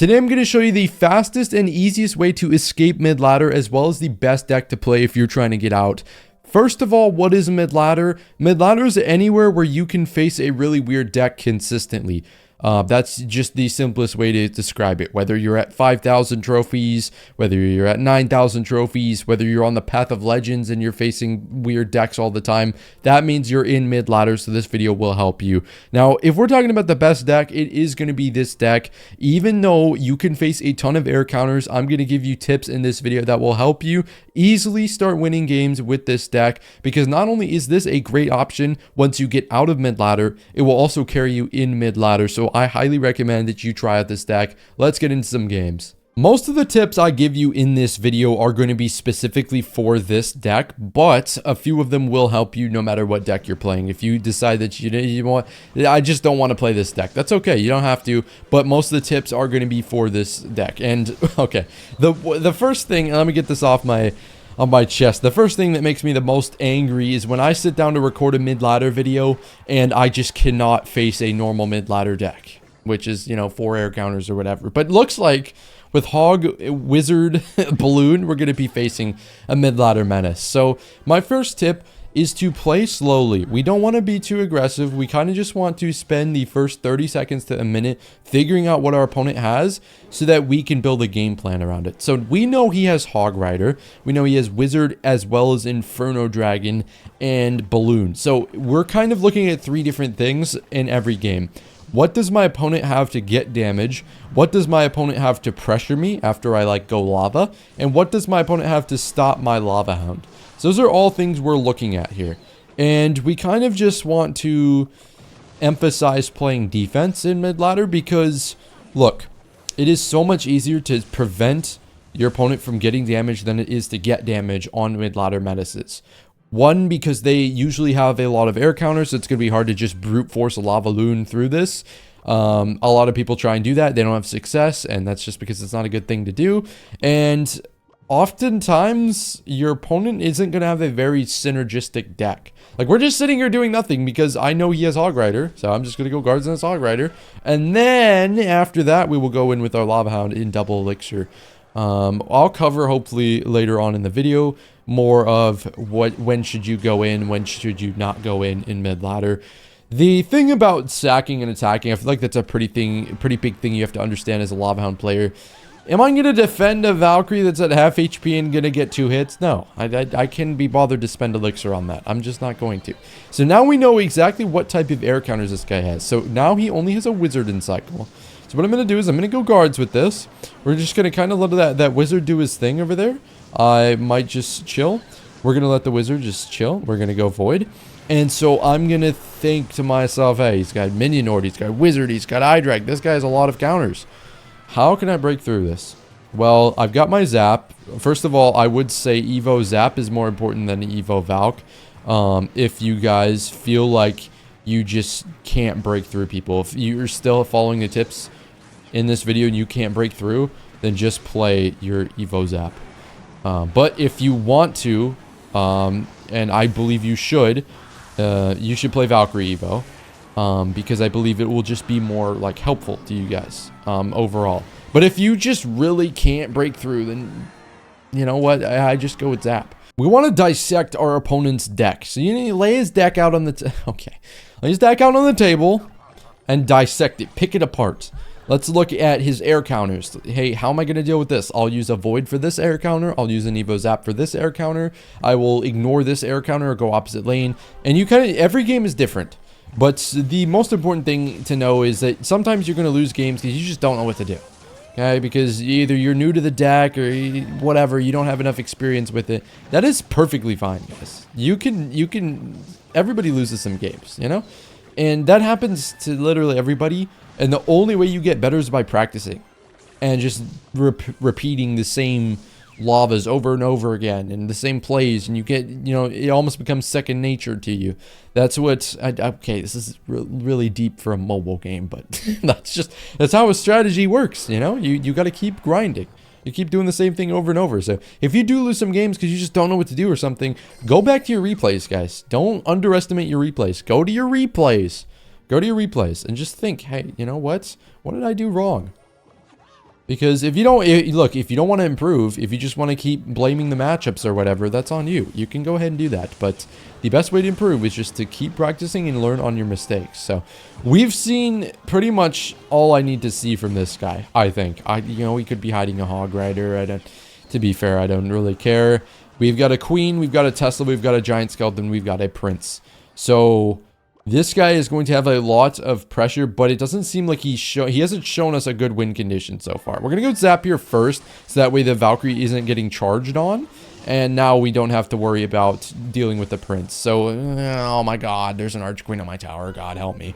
Today I'm going to show you the fastest and easiest way to escape mid-ladder, as well as the best deck to play if you're trying to get out. First of all, what is mid-ladder? Mid-ladder is anywhere where you can face a really weird deck consistently. That's just the simplest way to describe it. Whether you're at 5,000 trophies, whether you're at 9,000 trophies, whether you're on the path of legends and you're facing weird decks all the time, that means you're in mid-ladder, so this video will help you. Now, if we're talking about the best deck, it is going to be this deck. Even though you can face a ton of air counters, I'm going to give you tips in this video that will help you easily start winning games with this deck, because not only is this a great option once you get out of mid-ladder, it will also carry you in mid-ladder. So I highly recommend that you try out this deck. Let's get into some games. Most of the tips I give you in this video are going to be specifically for this deck, but a few of them will help you no matter what deck you're playing. If you decide that you want, I just don't want to play this deck, that's okay, you don't have to, but most of the tips are going to be for this deck. And okay, the first thing, let me get this off on my chest. The first thing that makes me the most angry is when I sit down to record a mid-ladder video and I just cannot face a normal mid-ladder deck, which is, you know, 4 air counters or whatever. But looks like with Hog, Wizard, Balloon, we're going to be facing a mid-ladder menace. So my first tip is to play slowly. We don't want to be too aggressive. We kind of just want to spend the first 30 seconds to a minute figuring out what our opponent has so that we can build a game plan around it. So we know he has Hog Rider. We know he has Wizard as well as Inferno Dragon and Balloon. So we're kind of looking at 3 different things in every game. What does my opponent have to get damage? What does my opponent have to pressure me after I go lava? And what does my opponent have to stop my Lava Hound? So those are all things we're looking at here. And we kind of just want to emphasize playing defense in mid-ladder because, look, it is so much easier to prevent your opponent from getting damage than it is to get damage on mid-ladder menaces. One, because they usually have a lot of air counters, so it's going to be hard to just brute force a Lava Loon through this. A lot of people try and do that. They don't have success, and that's just because it's not a good thing to do. And oftentimes, your opponent isn't going to have a very synergistic deck. Like, we're just sitting here doing nothing because I know he has Hog Rider, so I'm just going to go guards on his Hog Rider. And then, after that, we will go in with our Lava Hound in double elixir. I'll cover, hopefully, later on in the video, more of when should you go in, when should you not go in mid-ladder. The thing about sacking and attacking, I feel like that's a pretty big thing you have to understand as a Lava Hound player. Am I going to defend a Valkyrie that's at half HP and going to get 2 hits? No, I can't be bothered to spend elixir on that. I'm just not going to. So now we know exactly what type of air counters this guy has. So now he only has a Wizard in cycle. So what I'm going to do is I'm going to go guards with this. We're just going to kind of let that Wizard do his thing over there. I might just chill. We're going to let the Wizard just chill. We're going to go Void. And so I'm going to think to myself, hey, he's got Minion Horde, he's got Wizard, he's got Eye Drag. This guy has a lot of counters. How can I break through this? Well, I've got my Zap. First of all, I would say Evo Zap is more important than Evo Valk. If you guys feel like you just can't break through people. If you're still following the tips in this video and you can't break through, then just play your Evo Zap. But if you want to, and I believe you should play Valkyrie Evo. Because I believe it will just be more helpful to you guys overall. But if you just really can't break through, then you know what? I just go with Zap. We want to dissect our opponent's deck. So you need to lay his deck out on the lay his deck out on the table and dissect it. Pick it apart. Let's look at his air counters. Hey, how am I going to deal with this? I'll use a Void for this air counter. I'll use an Evo Zap for this air counter. I will ignore this air counter or go opposite lane. And you every game is different. But the most important thing to know is that sometimes you're going to lose games because you just don't know what to do. Okay, because either you're new to the deck or whatever, you don't have enough experience with it. That is perfectly fine, guys. Everybody loses some games, you know? And that happens to literally everybody. And the only way you get better is by practicing. And just repeating the same lavas over and over again and the same plays, and you get, it almost becomes second nature to you. That's what okay, this is really deep for a mobile game, but that's how a strategy works. You got to keep grinding. You keep doing the same thing over and over. So if you do lose some games because you just don't know what to do or something, go back to your replays, guys. Don't underestimate your replays. Go to your replays and just think, hey, you know what did I do wrong? Because if you don't, look, if you don't want to improve, if you just want to keep blaming the matchups or whatever, that's on you. You can go ahead and do that. But the best way to improve is just to keep practicing and learn on your mistakes. So we've seen pretty much all I need to see from this guy, I think. You know, he could be hiding a Hog Rider. To be fair, I don't really care. We've got a Queen, we've got a Tesla, we've got a Giant Skeleton, we've got a Prince. So this guy is going to have a lot of pressure, but it doesn't seem like he hasn't shown us a good win condition so far. We're going to go Zapier first, so that way the Valkyrie isn't getting charged on. And now we don't have to worry about dealing with the Prince. So, oh my god, there's an Arch Queen on my tower. God help me.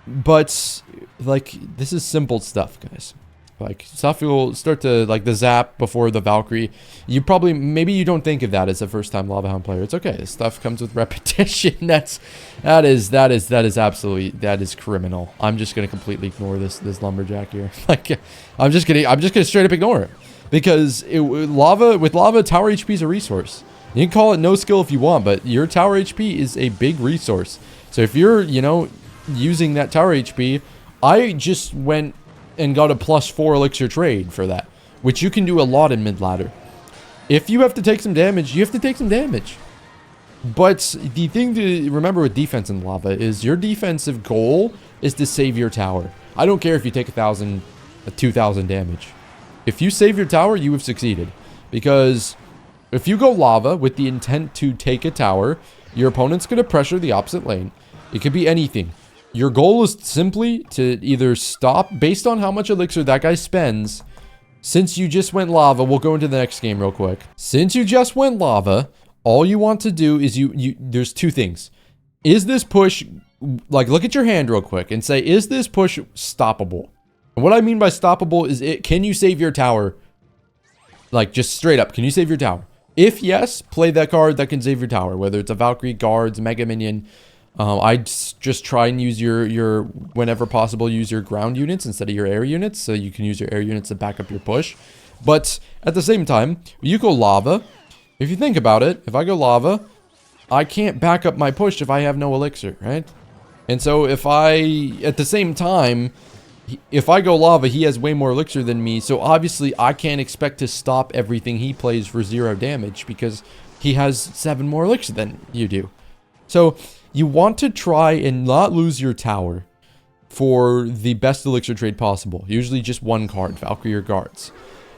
But, like, this is simple stuff, guys. Like, stuff will start to, like, the zap before the Valkyrie. You probably, maybe you don't think of that as a first-time Lava Hound player. It's okay. This stuff comes with repetition. that is criminal. I'm just gonna completely ignore this Lumberjack here. Like, I'm just gonna straight up ignore it. Because with lava, tower HP is a resource. You can call it no skill if you want, but your tower HP is a big resource. So if you're, you know, using that tower HP, I just went and got a +4 elixir trade for that, which you can do a lot in mid ladder. If you have to take some damage, you have to take some damage. But the thing to remember with defense in lava is your defensive goal is to save your tower. I don't care if you take 1,000, 2,000 damage. If you save your tower, you have succeeded. Because if you go lava with the intent to take a tower, your opponent's going to pressure the opposite lane. It could be anything. Your goal is simply to either stop, based on how much elixir that guy spends. Since you just went lava, we'll go into the next game real quick. Since you just went lava, all you want to do is there's two things. Is this push, like, look at your hand real quick and say, is this push stoppable? And what I mean by stoppable is, can you save your tower? Like, just straight up, can you save your tower? If yes, play that card that can save your tower, whether it's a Valkyrie, Guards, Mega Minion. I just try and use your whenever possible, use your ground units instead of your air units, so you can use your air units to back up your push. But at the same time, you go lava. If you think about it, if I go lava, I can't back up my push if I have no elixir, right? And so at the same time, if I go lava, he has way more elixir than me, so obviously I can't expect to stop everything he plays for 0 damage because he has 7 more elixir than you do. So you want to try and not lose your tower for the best elixir trade possible. Usually just one card, Valkyrie or Guards.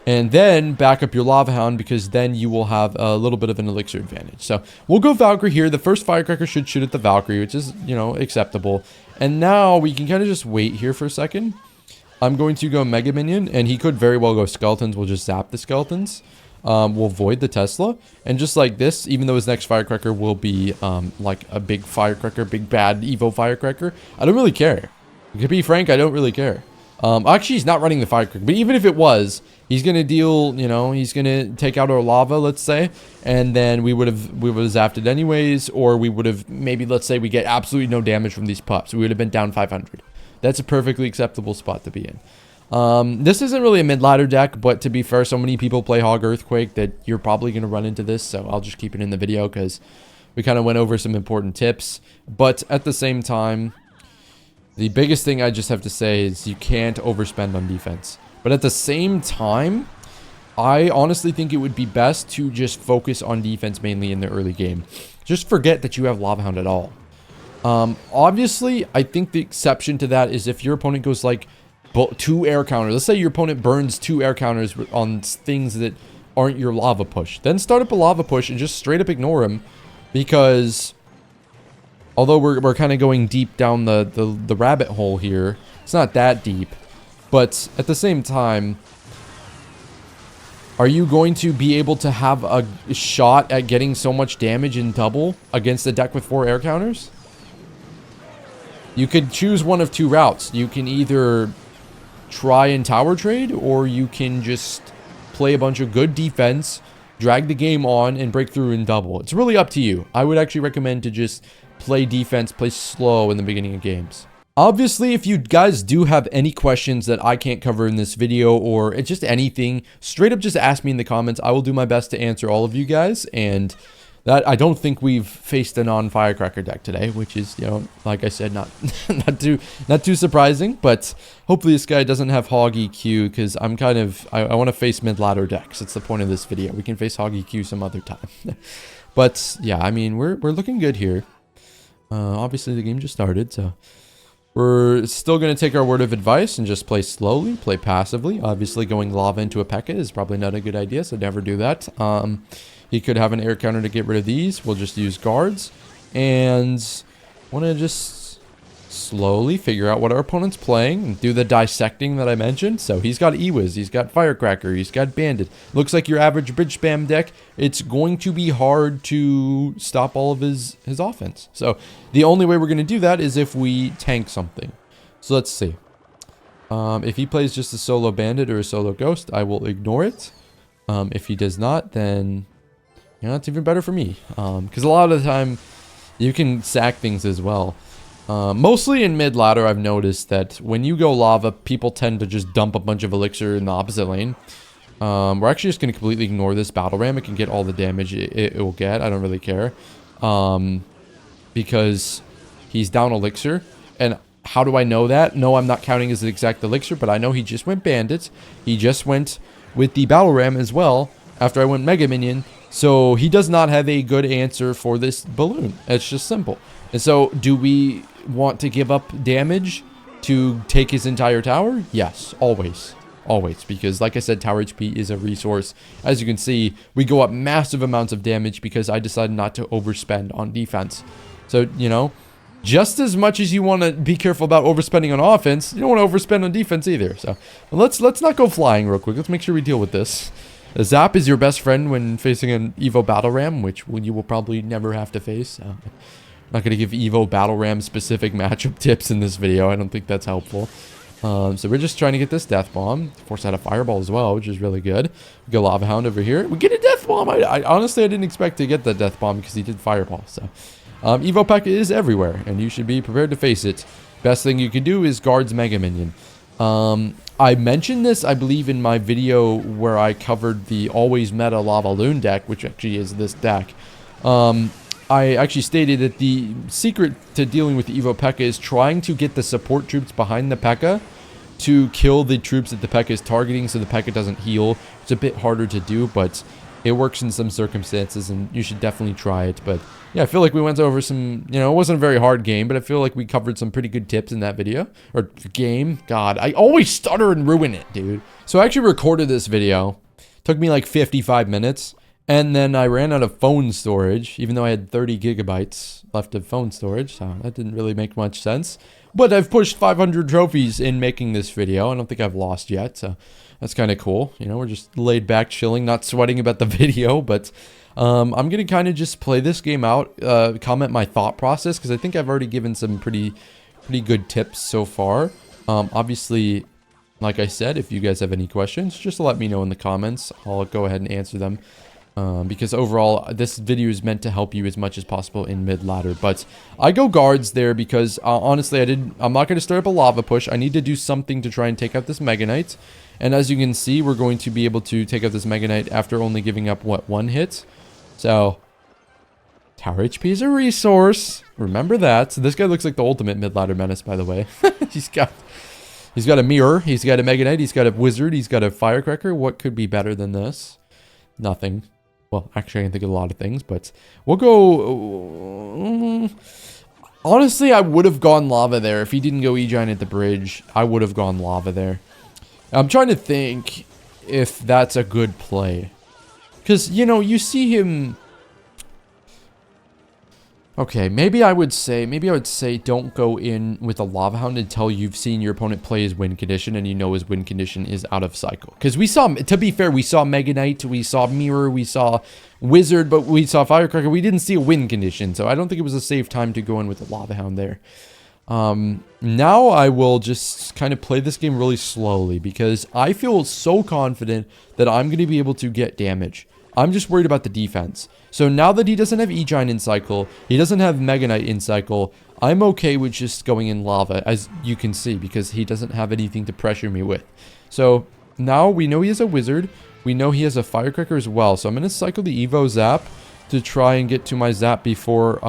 And then back up your Lava Hound, because then you will have a little bit of an elixir advantage. So we'll go Valkyrie here. The first Firecracker should shoot at the Valkyrie, which is, you know, acceptable. And now we can kind of just wait here for a second. I'm going to go Mega Minion, and he could very well go Skeletons. We'll just zap the Skeletons. We'll void the Tesla. And just like this, even though his next Firecracker will be like a big Firecracker, big bad Evo Firecracker, I don't really care. To be frank, I don't really care. Actually, he's not running the Firecracker, but even if it was, he's gonna deal, you know, he's gonna take out our lava, let's say, and then we would have zapped it anyways, or we would have, maybe, let's say we get absolutely no damage from these pups. We would have been down 500. That's a perfectly acceptable spot to be in. This isn't really a mid-ladder deck, but to be fair, so many people play Hog Earthquake that you're probably gonna run into this, so I'll just keep it in the video because we kind of went over some important tips. But at the same time, the biggest thing I just have to say is you can't overspend on defense. But at the same time, I honestly think it would be best to just focus on defense mainly in the early game. Just forget that you have Lava Hound at all. Obviously, I think the exception to that is if your opponent goes like 2 air counters. Let's say your opponent burns 2 air counters on things that aren't your lava push. Then start up a lava push and just straight up ignore him, because although we're kind of going deep down the rabbit hole here, it's not that deep. But at the same time, are you going to be able to have a shot at getting so much damage in double against a deck with 4 air counters? You could choose one of 2 routes. You can either try and tower trade, or you can just play a bunch of good defense, drag the game on, and break through in double. It's really up to you. I would actually recommend to just play defense, play slow in the beginning of games. Obviously, if you guys do have any questions that I can't cover in this video, or it's just anything, straight up just ask me in the comments. I will do my best to answer all of you guys. And That I don't think we've faced a non-firecracker deck today, which is, you know, like I said, not not too surprising. But hopefully this guy doesn't have Hog EQ, because I'm kind of I want to face mid-ladder decks. That's the point of this video. We can face Hog EQ some other time. But yeah, I mean we're looking good here. Obviously the game just started, so we're still going to take our word of advice and just play slowly, play passively. Obviously going lava into a P.E.K.K.A is probably not a good idea, so never do that. He could have an air counter to get rid of these. We'll just use guards. And want to just slowly figure out what our opponent's playing and do the dissecting that I mentioned. So he's got Ewiz, he's got Firecracker, he's got Bandit. Looks like your average bridge spam deck. It's going to be hard to stop all of his offense. So the only way we're going to do that is if we tank something. So let's see. If he plays just a solo Bandit or a solo Ghost, I will ignore it. If he does not, then... you know, it's even better for me, because a lot of the time you can sack things as well. Mostly in mid ladder, I've noticed that when you go lava, people tend to just dump a bunch of elixir in the opposite lane. We're actually just going to completely ignore this battle ram. It can get all the damage it will get. I don't really care, because he's down elixir. And how do I know that? No, I'm not counting his exact elixir, but I know he just went bandit. He just went with the battle ram as well after I went mega minion. So he does not have a good answer for this balloon. It's just simple. And so do we want to give up damage to take his entire tower? Yes, always. Always. Because like I said, tower HP is a resource. As you can see, we go up massive amounts of damage because I decided not to overspend on defense. So, you know, just as much as you want to be careful about overspending on offense, you don't want to overspend on defense either. So let's not go flying real quick. Let's make sure we deal with this. A Zap is your best friend when facing an Evo Battle Ram, which you will probably never have to face. I'm not going to give Evo Battle Ram specific matchup tips in this video. I don't think that's helpful. So we're just trying to get this Death Bomb. Force out a Fireball as well, which is really good. We go Lava Hound over here. We get a Death Bomb. I honestly, I didn't expect to get the Death Bomb because he did Fireball. So Evo P.E.K.K.A is everywhere, and you should be prepared to face it. Best thing you can do is Guards Mega Minion. I mentioned this, I believe, in my video where I covered the always meta Lava Loon deck, which actually is this deck. I actually stated that the secret to dealing with the Evo P.E.K.K.A is trying to get the support troops behind the P.E.K.K.A to kill the troops that the P.E.K.K.A is targeting so the P.E.K.K.A doesn't heal. It's a bit harder to do, but it works in some circumstances, and you should definitely try it. But yeah, I feel like we went over some, you know, it wasn't a very hard game, but I feel like we covered some pretty good tips in that video. Or game. God, I always stutter and ruin it, dude. So I actually recorded this video. Took me like 55 minutes. And then I ran out of phone storage, even though I had 30 gigabytes left of phone storage. So that didn't really make much sense. But I've pushed 500 trophies in making this video. I don't think I've lost yet, so that's kind of cool. You know, we're just laid back, chilling, not sweating about the video. But I'm going to kind of just play this game out, comment my thought process, because I think I've already given some pretty good tips so far. Obviously, like I said, if you guys have any questions, just let me know in the comments. I'll go ahead and answer them. Because overall, this video is meant to help you as much as possible in mid-ladder. But I go guards there because, honestly, I'm not going to start up a lava push. I need to do something to try and take out this Mega Knight. And as you can see, we're going to be able to take out this Mega Knight after only giving up, what, 1 hit? So, tower HP is a resource. Remember that. So this guy looks like the ultimate mid-ladder menace, by the way. He's got a mirror. He's got a Mega Knight. He's got a wizard. He's got a firecracker. What could be better than this? Nothing. Well, actually, I can think of a lot of things, but we'll go... honestly, I would have gone lava there. If he didn't go E-Giant at the bridge, I would have gone lava there. I'm trying to think if that's a good play. Because, you know, you see him... Okay, maybe I would say don't go in with a Lava Hound until you've seen your opponent play his win condition and you know his win condition is out of cycle. Because we saw, to be fair, we saw Mega Knight, we saw Mirror, we saw Wizard, but we saw Firecracker. We didn't see a win condition, so I don't think it was a safe time to go in with a Lava Hound there. Now I will just kind of play this game really slowly because I feel so confident that I'm going to be able to get damage. I'm just worried about the defense. So now that he doesn't have E-Giant in cycle, he doesn't have Mega Knight in cycle, I'm okay with just going in lava, as you can see, because he doesn't have anything to pressure me with. So now we know he has a wizard. We know he has a firecracker as well. So I'm going to cycle the Evo Zap. to try and get to my zap before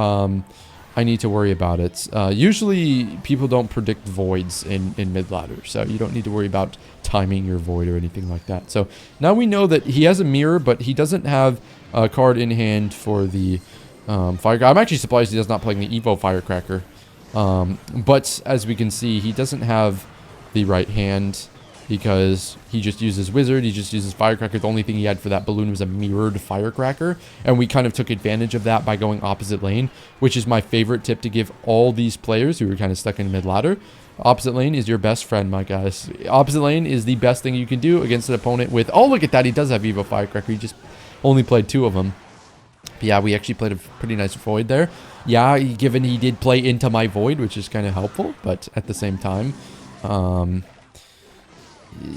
I need to worry about it. Usually people don't predict voids in mid-ladder, so you don't need to worry about timing your void or anything like that. So now we know that he has a mirror, but he doesn't have a card in hand for the firecracker. I'm actually surprised he does not play the Evo firecracker. But as we can see, he doesn't have the right hand because he just uses wizard, he just uses firecracker. The only thing he had for that balloon was a mirrored firecracker, and we kind of took advantage of that by going opposite lane, which is my favorite tip to give all these players who are kind of stuck in mid ladder. Opposite lane is your best friend, my guys. Opposite lane is the best thing you can do against an opponent with, oh, look at that, he does have Evo firecracker. He just only played 2 of them. But yeah, we actually played a pretty nice void there. Yeah, given he did play into my void, which is kind of helpful, but at the same time,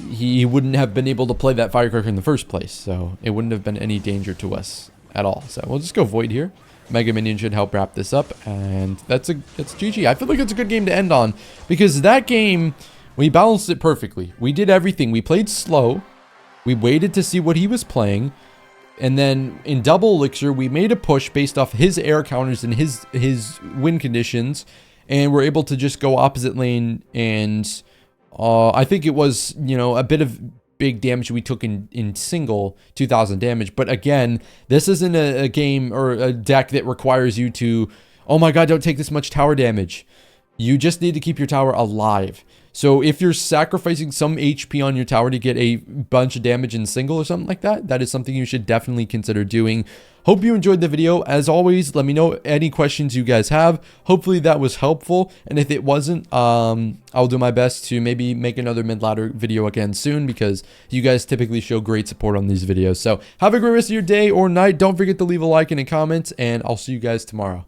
he wouldn't have been able to play that firecracker in the first place, so it wouldn't have been any danger to us at all. So we'll just go void here. Mega Minion should help wrap this up, and that's GG. I feel like it's a good game to end on, because that game, we balanced it perfectly. We did everything. We played slow. We waited to see what he was playing. And then in double elixir, we made a push based off his air counters and his win conditions, and we're able to just go opposite lane. And I think it was, you know, a bit of big damage we took in single 2,000 damage. But again, this isn't a game or a deck that requires you to, oh my god, don't take this much tower damage. You just need to keep your tower alive. So if you're sacrificing some HP on your tower to get a bunch of damage in single or something like that, that is something you should definitely consider doing. Hope you enjoyed the video. As always, let me know any questions you guys have. Hopefully that was helpful. And if it wasn't, I'll do my best to maybe make another mid-ladder video again soon, because you guys typically show great support on these videos. So have a great rest of your day or night. Don't forget to leave a like and a comment, and I'll see you guys tomorrow.